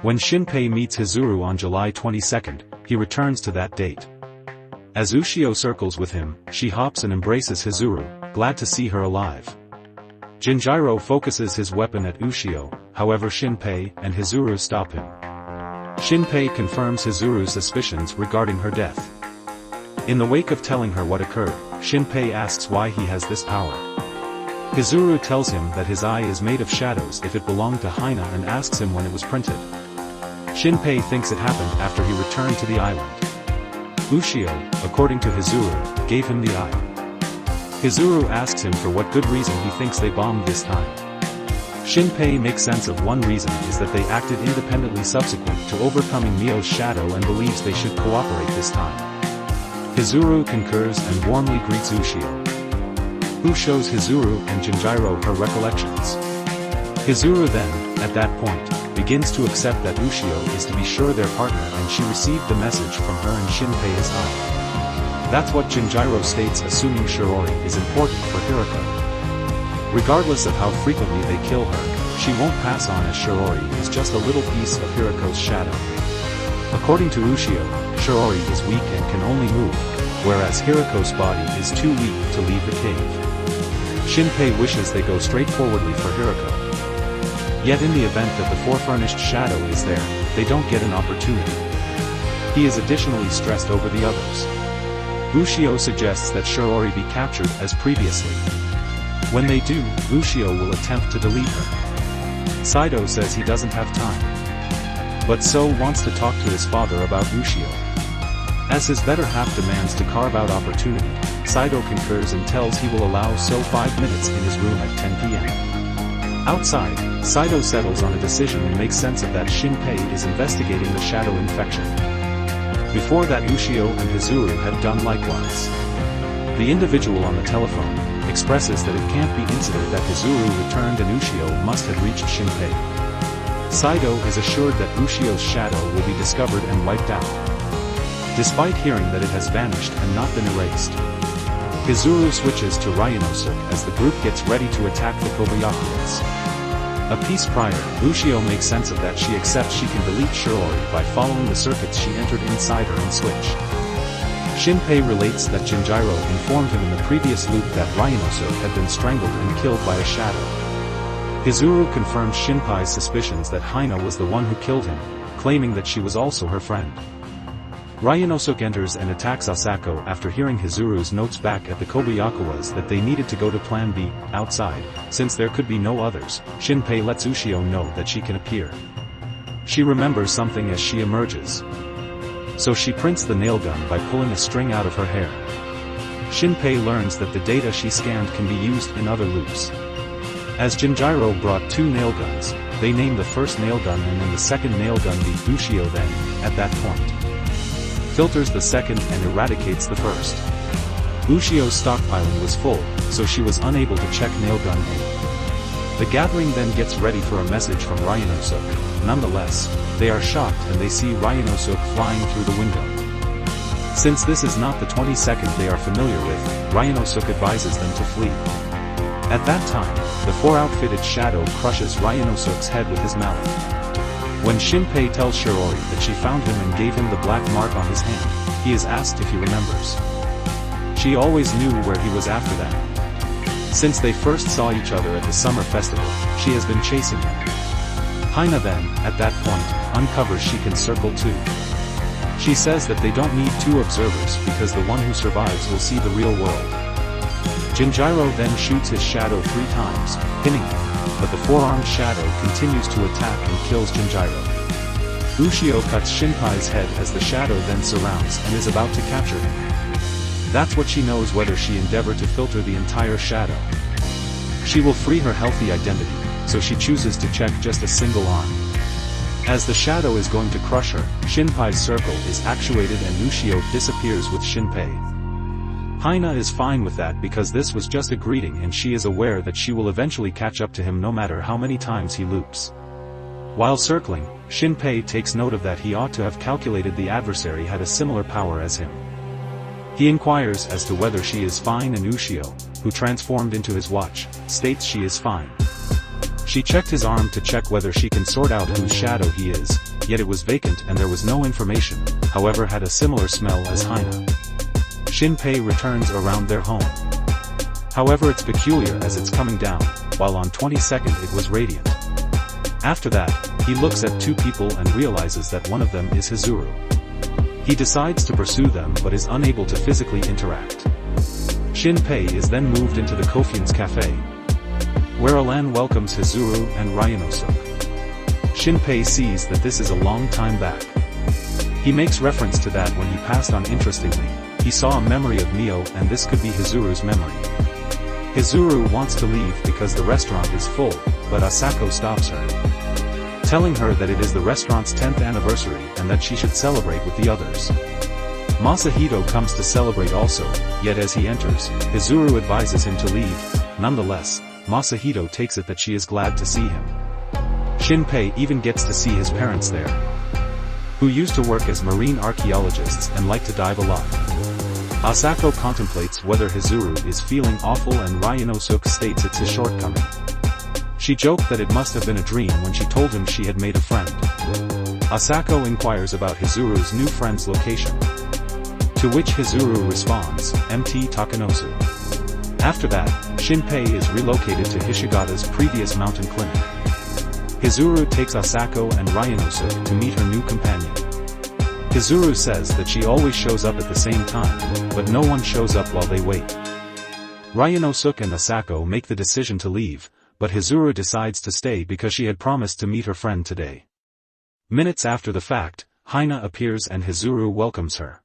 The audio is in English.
When Shinpei meets Hizuru on July 22, he returns to that date. As Ushio circles with him, she hops and embraces Hizuru, glad to see her alive. Jinjiro focuses his weapon at Ushio, however Shinpei and Hizuru stop him. Shinpei confirms Hizuru's suspicions regarding her death. In the wake of telling her what occurred, Shinpei asks why he has this power. Hizuru tells him that his eye is made of shadows if it belonged to Hina and asks him when it was printed. Shinpei thinks it happened after he returned to the island. Ushio, according to Hizuru, gave him the eye. Hizuru asks him for what good reason he thinks they bombed this time. Shinpei makes sense of one reason is that they acted independently subsequent to overcoming Mio's shadow and believes they should cooperate this time. Hizuru concurs and warmly greets Ushio, who shows Hizuru and Jinjiro her recollections. Hizuru then, at that point, begins to accept that Ushio is to be sure their partner and she received the message from her and Shinpei is eye. That's what Jinjiro states, assuming Shirori is important for Hirako. Regardless of how frequently they kill her, she won't pass on as Shirori is just a little piece of Hirako's shadow. According to Ushio, Shirori is weak and can only move, whereas Hirako's body is too weak to leave the cave. Shinpei wishes they go straightforwardly for Hirako. Yet in the event that the four-furnished shadow is there, they don't get an opportunity. He is additionally stressed over the others. Ushio suggests that Shirori be captured as previously. When they do, Ushio will attempt to delete her. Saito says he doesn't have time, but So wants to talk to his father about Ushio. As his better half demands to carve out opportunity, Saito concurs and tells he will allow So 5 minutes in his room at 10 p.m. Outside, Saito settles on a decision and makes sense of that Shinpei is investigating the shadow infection. Before that, Ushio and Hizuru had done likewise. The individual on the telephone expresses that it can't be incident that Hizuru returned and Ushio must have reached Shinpei. Saito is assured that Ushio's shadow will be discovered and wiped out, despite hearing that it has vanished and not been erased. Hizuru switches to Ryanosuke as the group gets ready to attack the Kobayakuyas. A piece prior, Ushio makes sense of that she accepts she can delete Shirori by following the circuits she entered inside her and switch. Shinpei relates that Jinjiro informed him in the previous loop that Ryanosuke had been strangled and killed by a shadow. Hizuru confirms Shinpei's suspicions that Hina was the one who killed him, claiming that she was also her friend. Ryanosuke enters and attacks Asako after hearing Hizuru's notes back at the Kobayakawas that they needed to go to Plan B, outside, since there could be no others. Shinpei lets Ushio know that she can appear. She remembers something as she emerges. So she prints the nail gun by pulling a string out of her hair. Shinpei learns that the data she scanned can be used in other loops. As Jinjiro brought 2 nail guns, they name the first nail gun and then the second nail gun B. Ushio then, at that point, filters the second and eradicates the first. Ushio's stockpiling was full, so she was unable to check nail gun A. The gathering then gets ready for a message from Ryanosuke. Nonetheless, they are shocked and they see Ryanosuke flying through the window. Since this is not the 22nd they are familiar with, Ryanosuke advises them to flee. At that time, the 4-outfitted shadow crushes Ryanosuke's head with his mallet. When Shinpei tells Shirori that she found him and gave him the black mark on his hand, he is asked if he remembers. She always knew where he was after that. Since they first saw each other at the summer festival, she has been chasing him. Hina then, at that point, uncovers she can circle too. She says that they don't need 2 observers because the one who survives will see the real world. Jinjiro then shoots his shadow 3 times, pinning him, but the 4-armed shadow continues to attack and kills Jinjiro. Ushio cuts Shinpei's head as the shadow then surrounds and is about to capture him. That's what she knows whether she endeavor to filter the entire shadow. She will free her healthy identity, so she chooses to check just a single arm. As the shadow is going to crush her, Shinpei's circle is actuated and Ushio disappears with Shinpei. Hina is fine with that because this was just a greeting and she is aware that she will eventually catch up to him no matter how many times he loops. While circling, Shinpei takes note of that he ought to have calculated the adversary had a similar power as him. He inquires as to whether she is fine and Ushio, who transformed into his watch, states she is fine. She checked his arm to check whether she can sort out whose shadow he is, yet it was vacant and there was no information, however had a similar smell as Hina. Shinpei returns around their home. However it's peculiar as it's coming down, while on 22nd it was radiant. After that, he looks at two people and realizes that one of them is Hizuru. He decides to pursue them but is unable to physically interact. Shinpei is then moved into the Kofian's cafe, where Alan welcomes Hizuru and Ryanosuke. Shinpei sees that this is a long time back. He makes reference to that when he passed on. Interestingly, he saw a memory of Mio and this could be Hizuru's memory. Hizuru wants to leave because the restaurant is full, but Asako stops her, telling her that it is the restaurant's 10th anniversary and that she should celebrate with the others. Masahito comes to celebrate also, yet as he enters, Hizuru advises him to leave. Nonetheless, Masahito takes it that she is glad to see him. Shinpei even gets to see his parents there, who used to work as marine archaeologists and like to dive a lot. Asako contemplates whether Hizuru is feeling awful and Ryanosuke states it's his shortcoming. She joked that it must have been a dream when she told him she had made a friend. Asako inquires about Hizuru's new friend's location, to which Hizuru responds, MT Takanosu. After that, Shinpei is relocated to Hishigata's previous mountain clinic. Hizuru takes Asako and Ryanosuke to meet her new companion. Hizuru says that she always shows up at the same time, but no one shows up while they wait. Ryanosuke and Asako make the decision to leave, but Hizuru decides to stay because she had promised to meet her friend today. Minutes after the fact, Hina appears and Hizuru welcomes her.